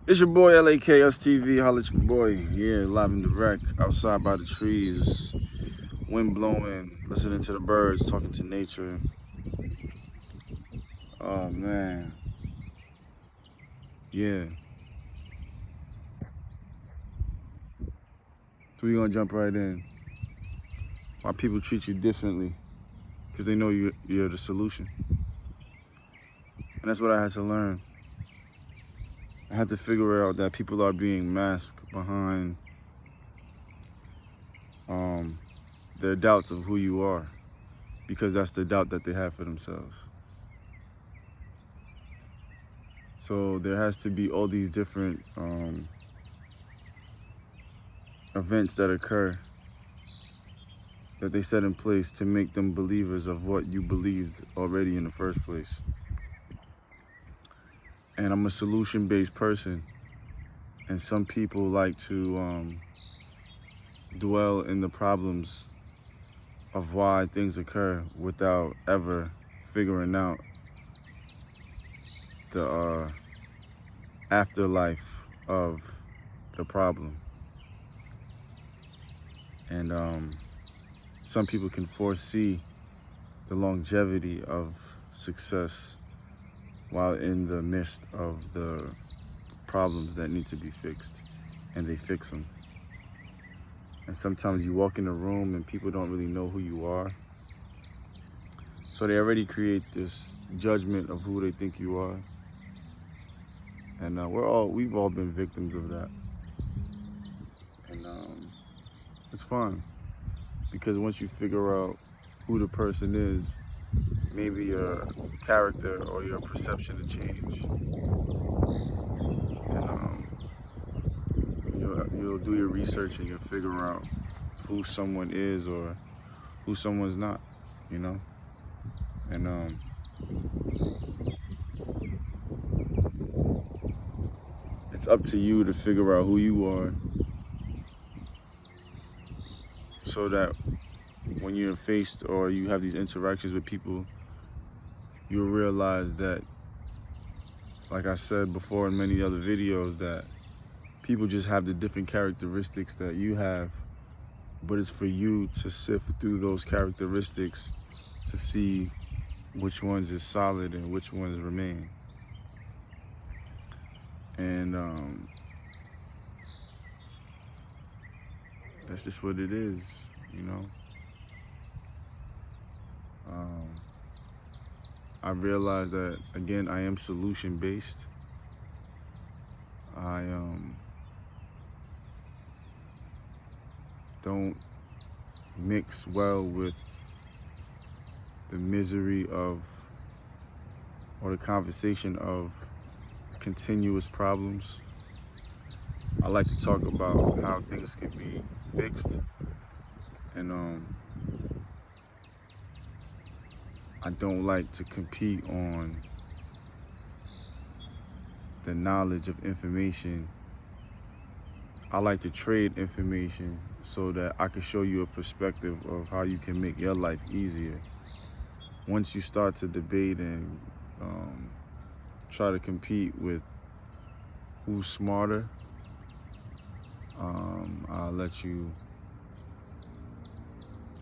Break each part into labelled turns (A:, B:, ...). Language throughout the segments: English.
A: It's your boy 𝐿𝐴KSTV, holla at your boy. Yeah, live and direct, outside by the trees, wind blowing, listening to the birds, talking to nature. Oh man, yeah. So we're gonna jump right in. Why people treat you differently, because they know you're the solution. And that's what I had to learn. I had to figure out that people are being masked behind their doubts of who you are, because that's the doubt that they have for themselves. So there has to be all these different events that occur that they set in place to make them believers of what you believed already in the first place. And I'm a solution-based person, and some people like to dwell in the problems of why things occur without ever figuring out the afterlife of the problem. And some people can foresee the longevity of success while in the midst of the problems that need to be fixed, and they fix them. And sometimes you walk in a room and people don't really know who you are, so they already create this judgment of who they think you are. And we've all been victims of that. And it's fun, because once you figure out who the person is, maybe your character or your perception will change. And you'll do your research and you'll figure out who someone is or who someone's not, you know? And it's up to you to figure out who you are, so that when you're faced or you have these interactions with people, you'll realize that, like I said before in many other videos, that people just have the different characteristics that you have, but it's for you to sift through those characteristics to see which ones is solid and which ones remain. And that's just what it is, you know? I realized that, again, I am solution-based. I don't mix well with the misery of, or the conversation of, continuous problems. I like to talk about how things can be fixed, and I don't like to compete on the knowledge of information. I like to trade information so that I can show you a perspective of how you can make your life easier. Once you start to debate and try to compete with who's smarter, I'll let you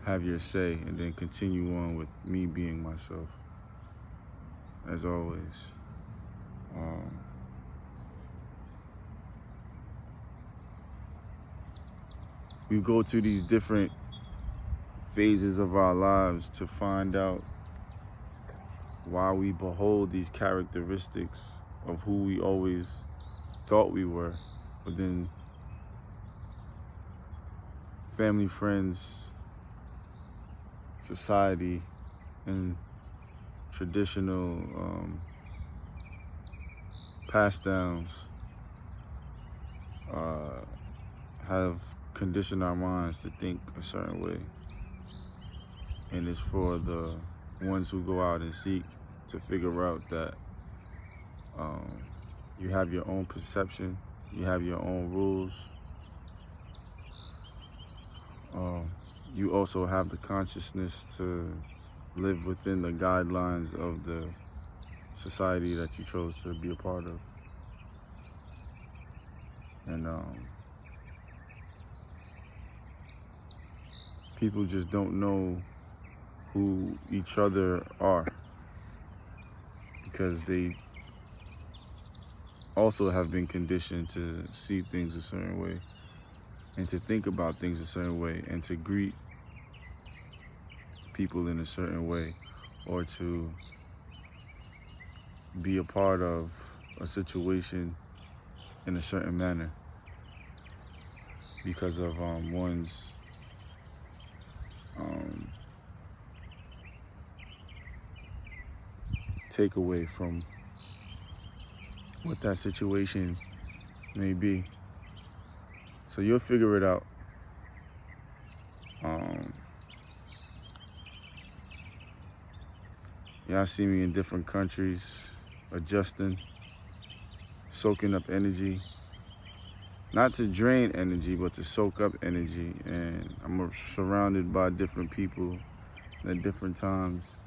A: have your say and then continue on with me being myself, as always. We go through these different phases of our lives to find out why we behold these characteristics of who we always thought we were, but then family, friends, society, and traditional pass downs have conditioned our minds to think a certain way. And it's for the ones who go out and seek to figure out that you have your own perception, you have your own rules. You also have the consciousness to live within the guidelines of the society that you chose to be a part of. And people just don't know who each other are, because they also have been conditioned to see things a certain way and to think about things a certain way and to greet people in a certain way, or to be a part of a situation in a certain manner because of one's takeaway from what that situation may be. So you'll figure it out. Y'all see me in different countries, adjusting, soaking up energy. Not to drain energy, but to soak up energy. And I'm surrounded by different people at different times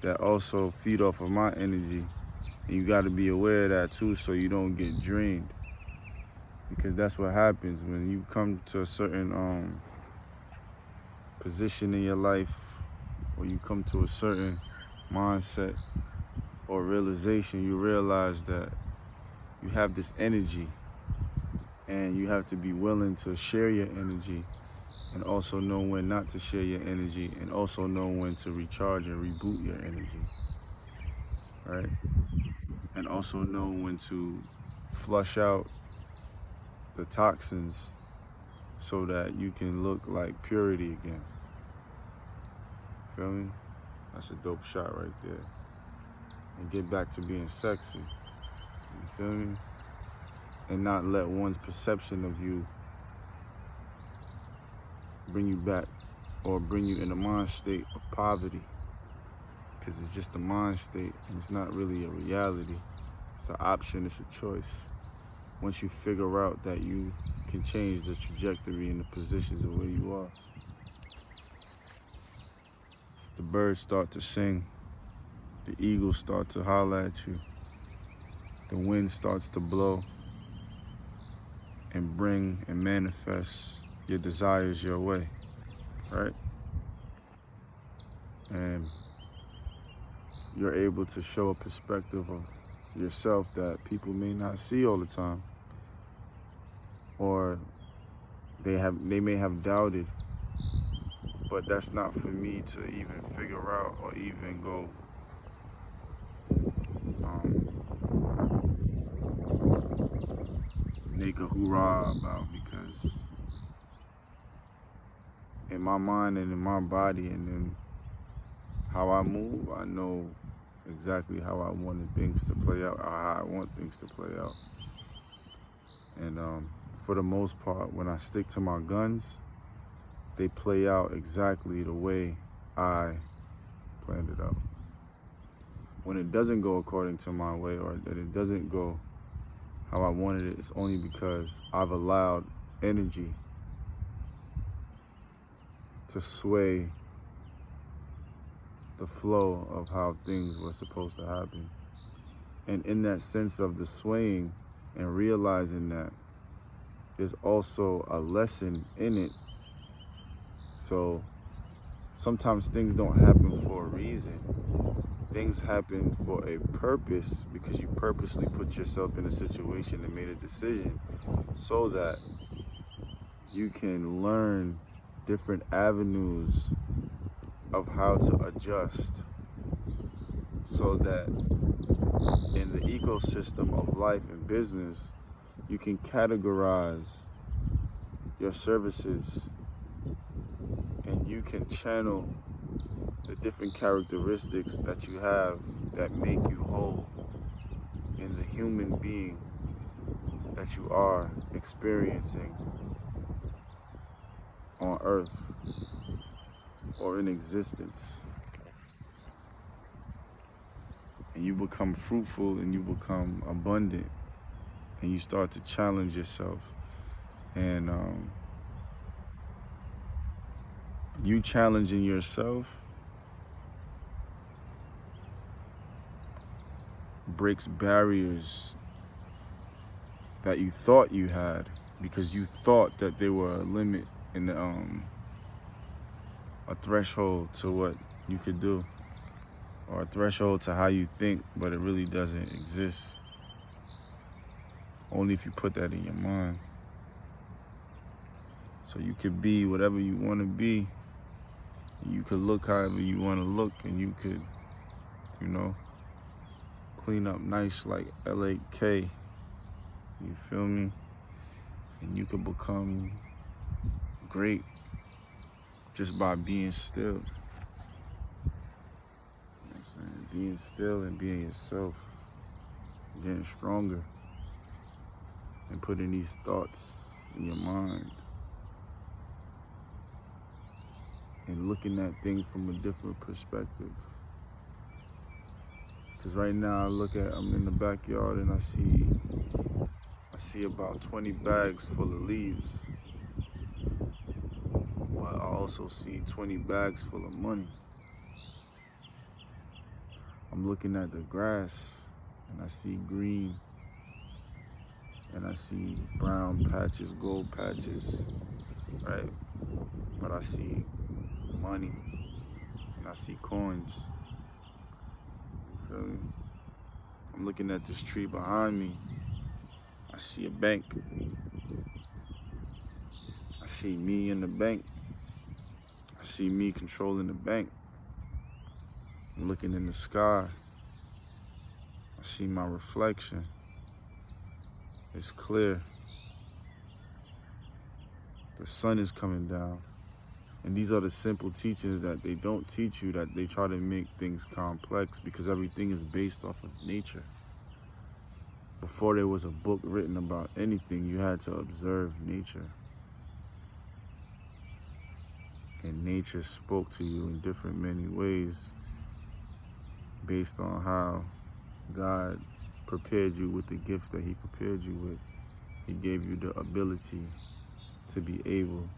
A: that also feed off of my energy. And you got to be aware of that too, so you don't get drained. Because that's what happens when you come to a certain position in your life, or you come to a certain mindset or realization. You realize that you have this energy, and you have to be willing to share your energy, and also know when not to share your energy, and also know when to recharge and reboot your energy, right? And also know when to flush out the toxins so that you can look like purity again. Feel me? That's a dope shot right there. And get back to being sexy. You feel me? And not let one's perception of you bring you back or bring you in a mind state of poverty. Because it's just a mind state, and it's not really a reality. It's an option, it's a choice. Once you figure out that you can change the trajectory and the positions of where you are. The birds start to sing. The eagles start to holler at you. The wind starts to blow and bring and manifest your desires your way, right? And you're able to show a perspective of yourself that people may not see all the time, or they may have doubted, but that's not for me to even figure out or even go make a hoorah about, because in my mind and in my body and in how I move, I know exactly how I wanted things to play out, or how I want things to play out. And for the most part, when I stick to my guns, they play out exactly the way I planned it out. When it doesn't go according to my way, or that it doesn't go how I wanted it, it's only because I've allowed energy to sway the flow of how things were supposed to happen. And in that sense of the swaying and realizing that, there's also a lesson in it. So sometimes things don't happen for a reason. Things happen for a purpose, because you purposely put yourself in a situation and made a decision so that you can learn different avenues of how to adjust, so that in the ecosystem of life and business, you can categorize your services, and you can channel the different characteristics that you have that make you whole in the human being that you are experiencing on earth or in existence. And you become fruitful, and you become abundant, and you start to challenge yourself. And you challenging yourself breaks barriers that you thought you had, because you thought that there were a limit in the a threshold to what you could do, or a threshold to how you think, but it really doesn't exist. Only if you put that in your mind. So you could be whatever you want to be. You could look however you want to look, and you could, you know, clean up nice like 𝐿8K. You feel me? And you could become great just by being still. You know what I'm saying? Being still and being yourself. Getting stronger. And putting these thoughts in your mind. And looking at things from a different perspective. Because right now I'm in the backyard and I see about 20 bags full of leaves. But I also see 20 bags full of money. I'm looking at the grass and I see green. And I see brown patches, gold patches, right? But I see money and I see coins. You feel me? I'm looking at this tree behind me. I see a bank. I see me in the bank. I see me controlling the bank. I'm looking in the sky. I see my reflection. It's clear. The sun is coming down. And these are the simple teachings that they don't teach you, that they try to make things complex, because everything is based off of nature. Before there was a book written about anything, you had to observe nature. And nature spoke to you in different many ways based on how God prepared you with the gifts that he prepared you with. He gave you the ability to be able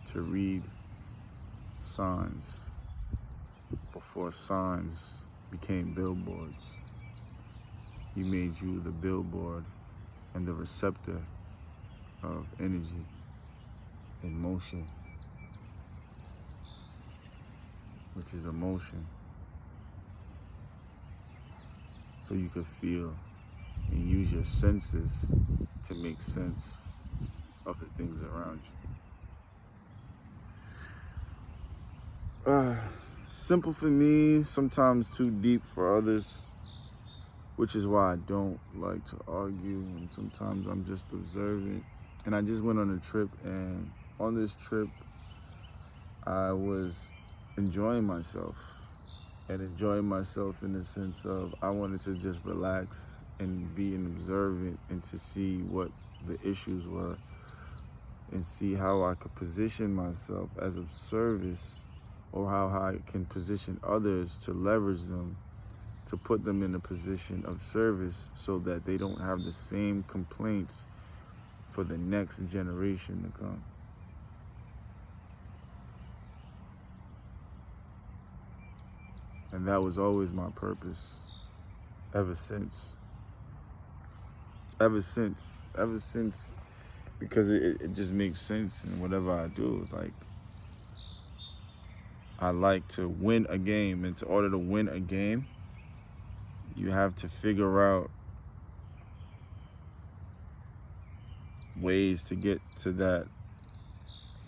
A: to read signs before signs became billboards. He made you the billboard and the receptor of energy and motion, which is emotion. So you could feel and use your senses to make sense of the things around you. Simple for me, sometimes too deep for others, which is why I don't like to argue, and sometimes I'm just observant. And I just went on a trip, and on this trip, I was enjoying myself. And enjoying myself in the sense of I wanted to just relax and be an observant and to see what the issues were and see how I could position myself as of service, or how I can position others to leverage them, to put them in a position of service so that they don't have the same complaints for the next generation to come. And that was always my purpose, ever since, because it just makes sense in whatever I do. Like, I like to win a game, and in order to win a game, you have to figure out ways to get to that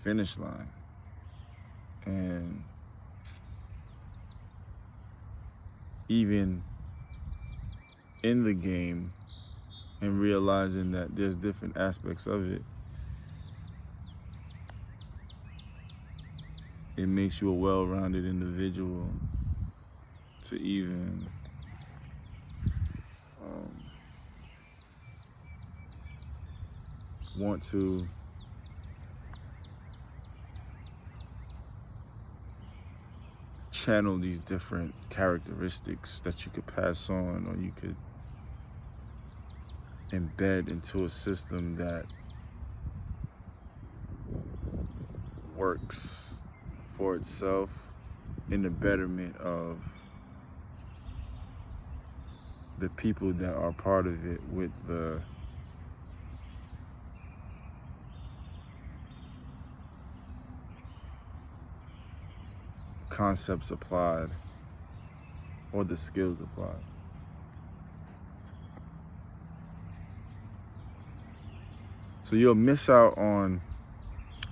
A: finish line. And even in the game, and realizing that there's different aspects of it, it makes you a well-rounded individual to even want to channel these different characteristics that you could pass on, or you could embed into a system that works for itself in the betterment of the people that are part of it with the concepts applied or the skills applied. So you'll miss out on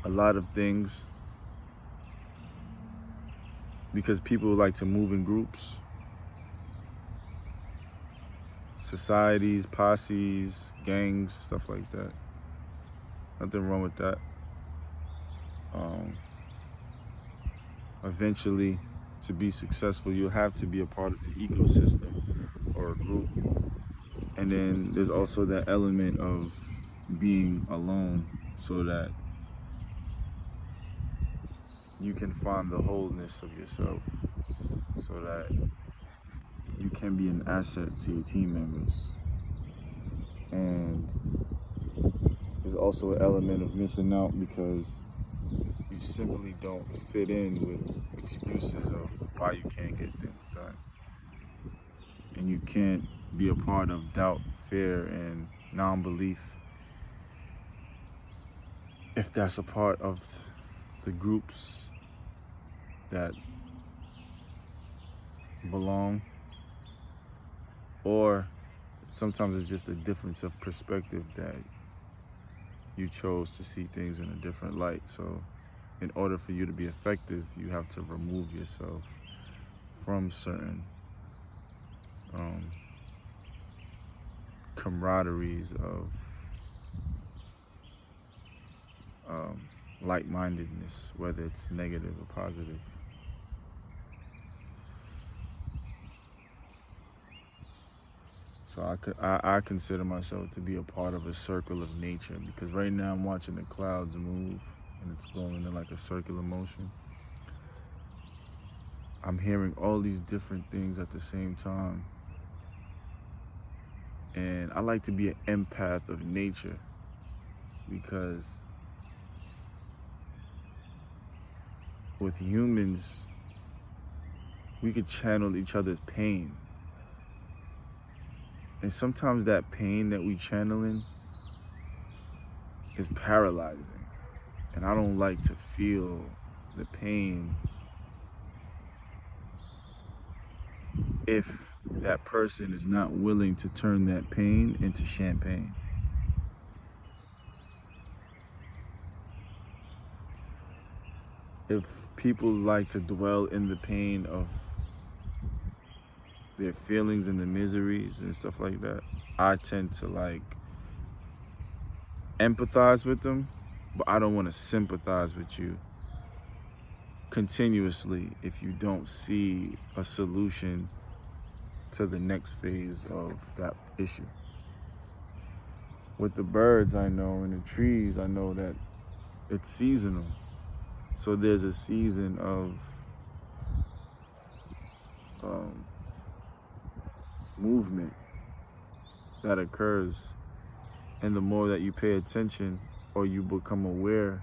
A: a lot of things because people like to move in groups, societies, posses, gangs, stuff like that. Nothing wrong with that. Eventually, to be successful, you'll have to be a part of the ecosystem or a group. And then there's also that element of being alone so that you can find the wholeness of yourself, so that you can be an asset to your team members. And there's also an element of missing out because you simply don't fit in with excuses of why you can't get things done. And you can't be a part of doubt, fear, and non-belief if that's a part of the groups that belong, or sometimes it's just a difference of perspective that you chose to see things in a different light. So in order for you to be effective, you have to remove yourself from certain camaraderies of like-mindedness, whether it's negative or positive. So I consider myself to be a part of a circle of nature, because right now I'm watching the clouds move and it's going in like a circular motion. I'm hearing all these different things at the same time. And I like to be an empath of nature, because with humans, we could channel each other's pain. And sometimes that pain that we channeling is paralyzing. And I don't like to feel the pain if that person is not willing to turn that pain into champagne. If people like to dwell in the pain of their feelings and the miseries and stuff like that, I tend to like empathize with them, but I don't want to sympathize with you continuously if you don't see a solution to the next phase of that issue. With the birds, I know, and the trees, I know that it's seasonal. So there's a season of movement that occurs, and the more that you pay attention or you become aware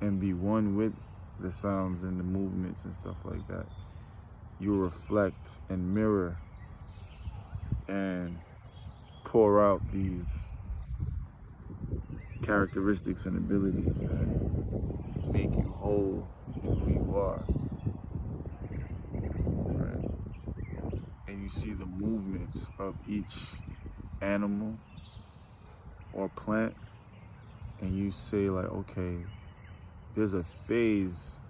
A: and be one with the sounds and the movements and stuff like that, you reflect and mirror and pour out these characteristics and abilities that make you whole in who you are. Right? And you see the movements of each animal or plant, and you say like, okay, there's a phase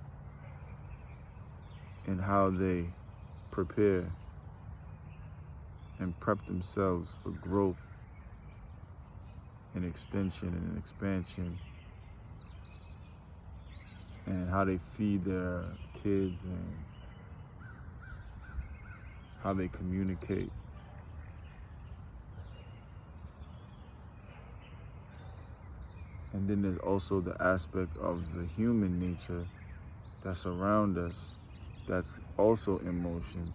A: in how they prepare and prep themselves for growth and extension and expansion, and how they feed their kids and how they communicate. And then there's also the aspect of the human nature that's around us, that's also in motion,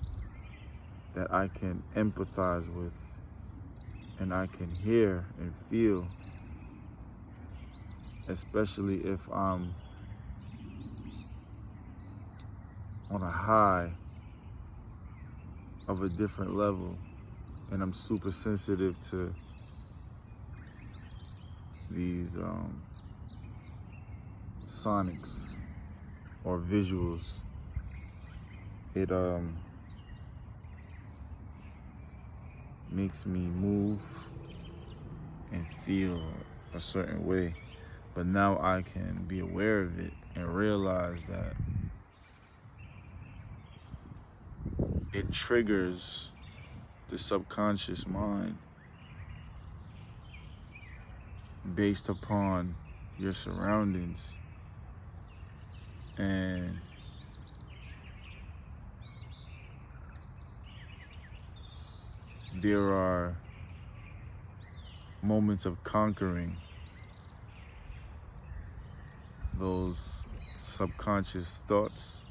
A: that I can empathize with, and I can hear and feel, especially if I'm on a high of a different level and I'm super sensitive to these sonics or visuals. It makes me move and feel a certain way. But now I can be aware of it and realize that it triggers the subconscious mind based upon your surroundings. And there are moments of conquering those subconscious thoughts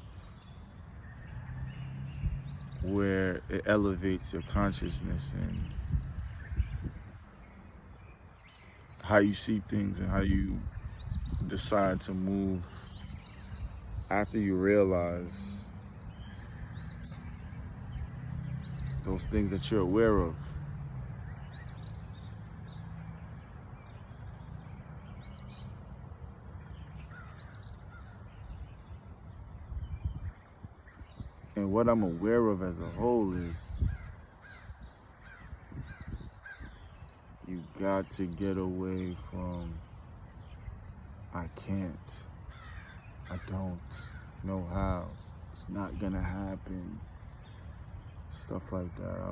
A: where it elevates your consciousness and how you see things and how you decide to move after you realize those things that you're aware of. And what I'm aware of as a whole is you got to get away from I can't, I don't know how, it's not gonna happen, stuff like that. I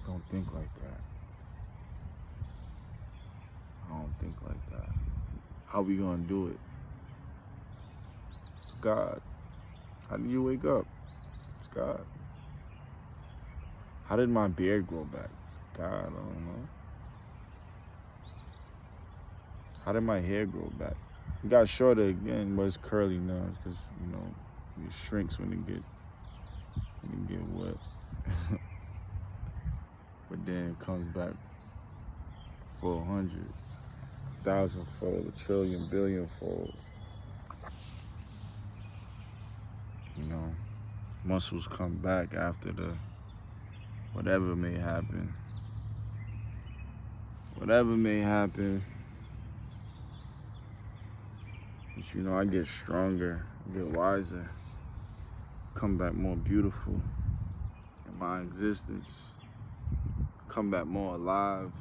A: don't think like that. I don't think like that. How we gonna do it? It's God. How did you wake up? It's God. How did my beard grow back? It's God. I don't know. How did my hair grow back? It got shorter again, but it's curly now because, you know, it shrinks when it get wet. But then it comes back 400, 1,000-fold, 1 trillion, billion-fold. You know, muscles come back after the whatever may happen. Whatever may happen. But you know, I get stronger, I get wiser, come back more beautiful in my existence, come back more alive,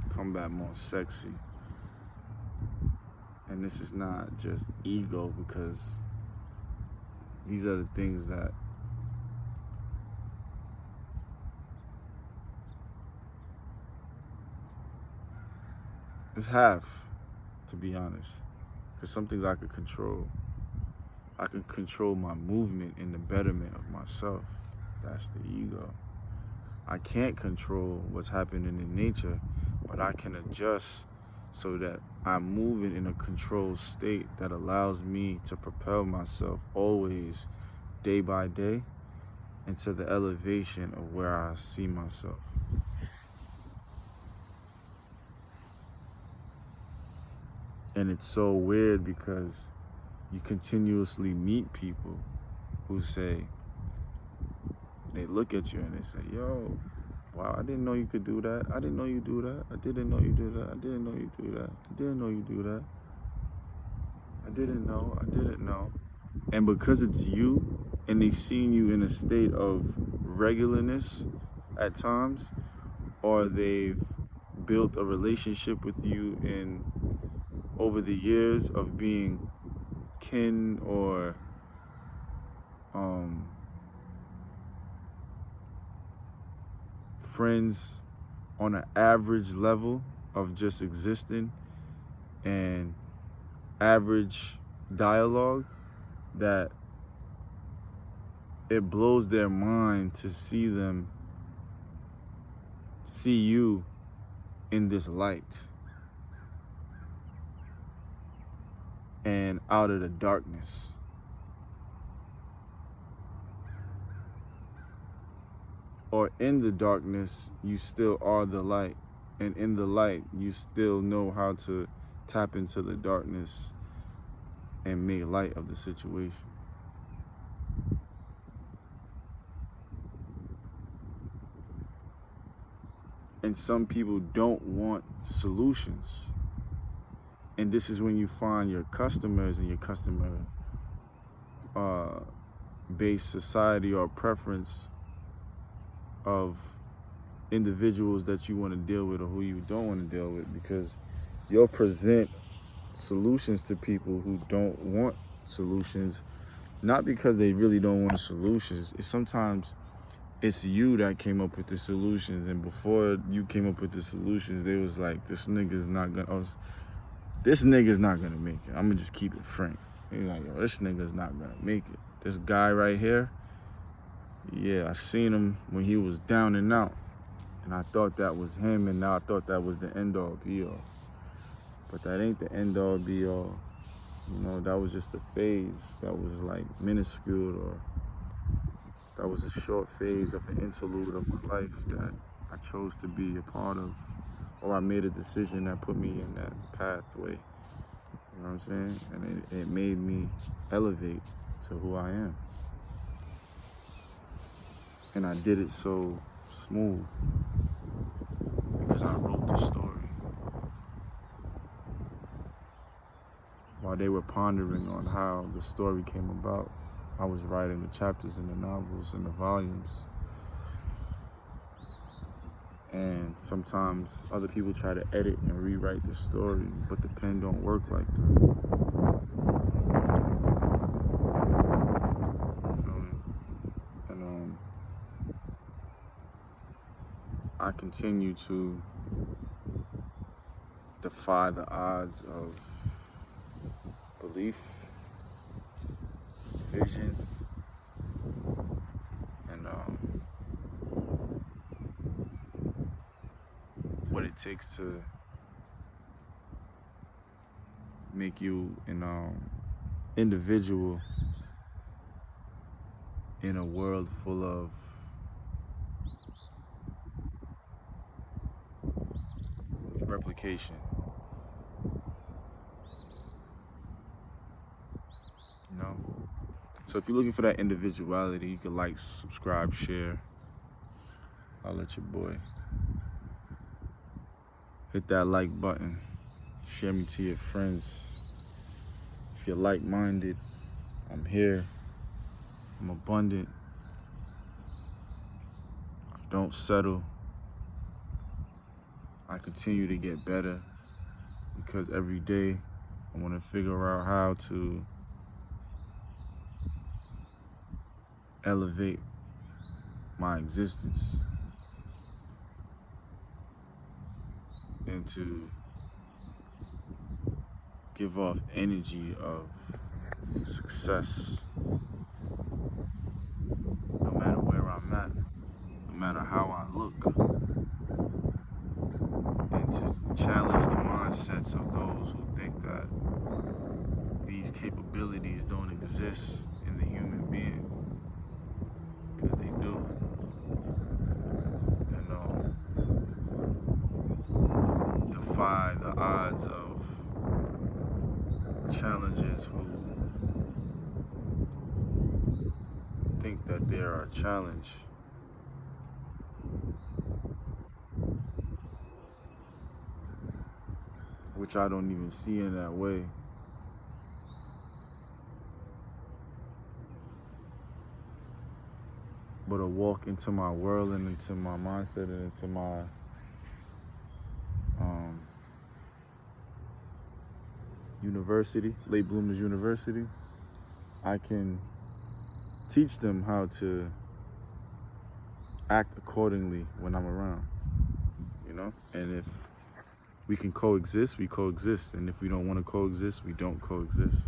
A: come back more sexy. And this is not just ego, because these are the things that it's half, to be honest. Because some things I could control. I can control my movement in the betterment of myself. That's the ego. I can't control what's happening in nature, but I can adjust so that I'm moving in a controlled state that allows me to propel myself always, day by day, into the elevation of where I see myself. And it's so weird because you continuously meet people who say, they look at you and they say, yo, wow, I didn't know you could do that. I didn't know you do that. I didn't know you do that. I didn't know you do that. I didn't know you do that. I didn't know. I didn't know. And because it's you and they've seen you in a state of regularness at times, or they've built a relationship with you in over the years of being kin or friends on an average level of just existing and average dialogue, that it blows their mind to see you in this light and out of the darkness. Or in the darkness, you still are the light. And in the light, you still know how to tap into the darkness and make light of the situation. And some people don't want solutions. And this is when you find your customers and your customer based society or preference of individuals that you want to deal with or who you don't want to deal with, because you'll present solutions to people who don't want solutions, not because they really don't want solutions. Sometimes it's you that came up with the solutions, and before you came up with the solutions, they was like, this nigga's not gonna make it. I'm gonna just keep it frank. You're like, yo, this nigga's not gonna make it. This guy right here, yeah, I seen him when he was down and out, and I thought that was him, and now I thought that was the end-all be-all. But that ain't the end-all be-all. You know, that was just a phase that was like minuscule, or that was a short phase of an interlude of my life that I chose to be a part of, or I made a decision that put me in that pathway. You know what I'm saying? And it made me elevate to who I am. And I did it so smooth because I wrote the story. While they were pondering on how the story came about, I was writing the chapters in the novels and the volumes. And sometimes other people try to edit and rewrite the story, but the pen don't work like that. And I continue to defy the odds of belief, vision, and what it takes to make you an individual in a world full of replication. You know? So if you're looking for that individuality, you can like, subscribe, share. I'll let your boy. Hit that like button. Share me to your friends. If you're like-minded, I'm here. I'm abundant. I don't settle. I continue to get better because every day I want to figure out how to elevate my existence and to give off energy of success no matter where I'm at, no matter how I look, and to challenge the mindsets of those who think that these capabilities don't exist in the human being, because they do. And defy the odds of challengers who think that they are a challenge. Which I don't even see in that way. But a walk into my world and into my mindset and into my university, Late Bloomers University, I can teach them how to act accordingly when I'm around, you know? And if we can coexist, we coexist. And if we don't want to coexist, we don't coexist.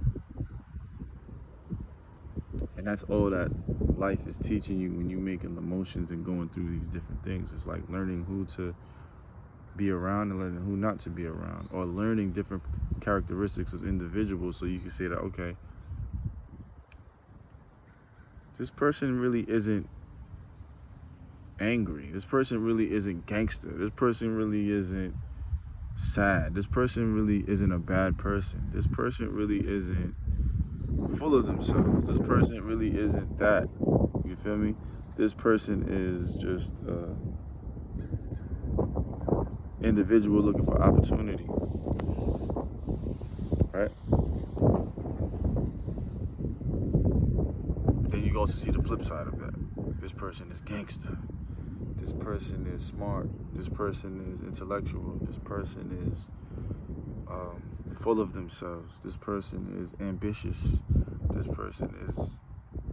A: And that's all that life is teaching you when you're making the motions and going through these different things. It's like learning who to be around and learning who not to be around, or learning different characteristics of individuals so you can say that, okay, this person really isn't angry. This person really isn't gangster. This person really isn't sad. This person really isn't a bad person. This person really isn't full of themselves. This person really isn't that. You feel me? This person is just individual looking for opportunity, right? Then you go to see the flip side of that. This person is gangster. This person is smart. This person is intellectual. This person is full of themselves. This person is ambitious. This person is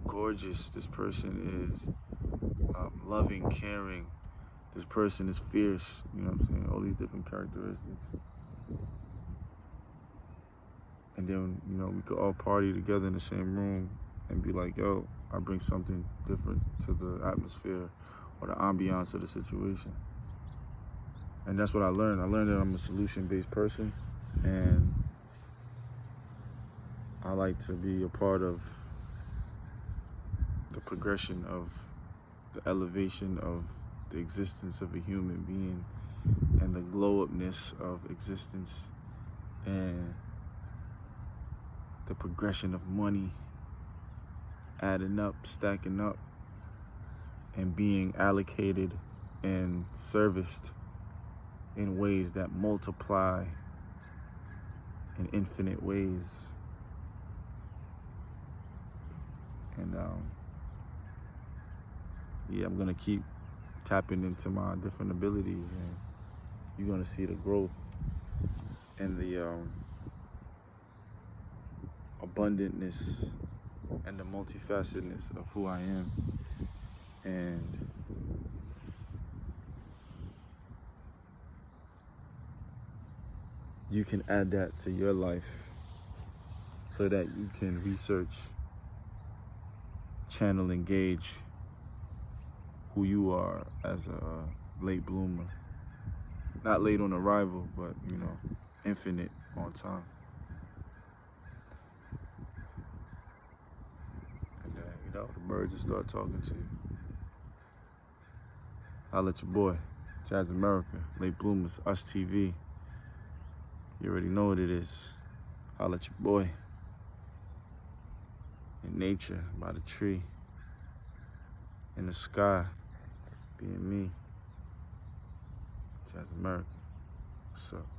A: gorgeous. This person is loving, caring. This person is fierce. You know what I'm saying? All these different characteristics. And then, you know, we could all party together in the same room and be like, yo, I bring something different to the atmosphere or the ambiance of the situation. And that's what I learned. I learned that I'm a solution-based person, and I like to be a part of the progression of the elevation of the existence of a human being and the glow-upness of existence and the progression of money adding up, stacking up, and being allocated and serviced in ways that multiply in infinite ways. And yeah, I'm gonna keep tapping into my different abilities, and you're gonna see the growth and the abundantness and the multifacetedness of who I am. And you can add that to your life so that you can research, channel, engage who you are as a late bloomer. Not late on arrival, but, you know, infinite on time. And you know, the birds will start talking to you. Holla at your boy, Jazz America, Late Bloomers, Us TV. You already know what it is. Holla at your boy. In nature, by the tree. In the sky, being me. Jazz America. What's up?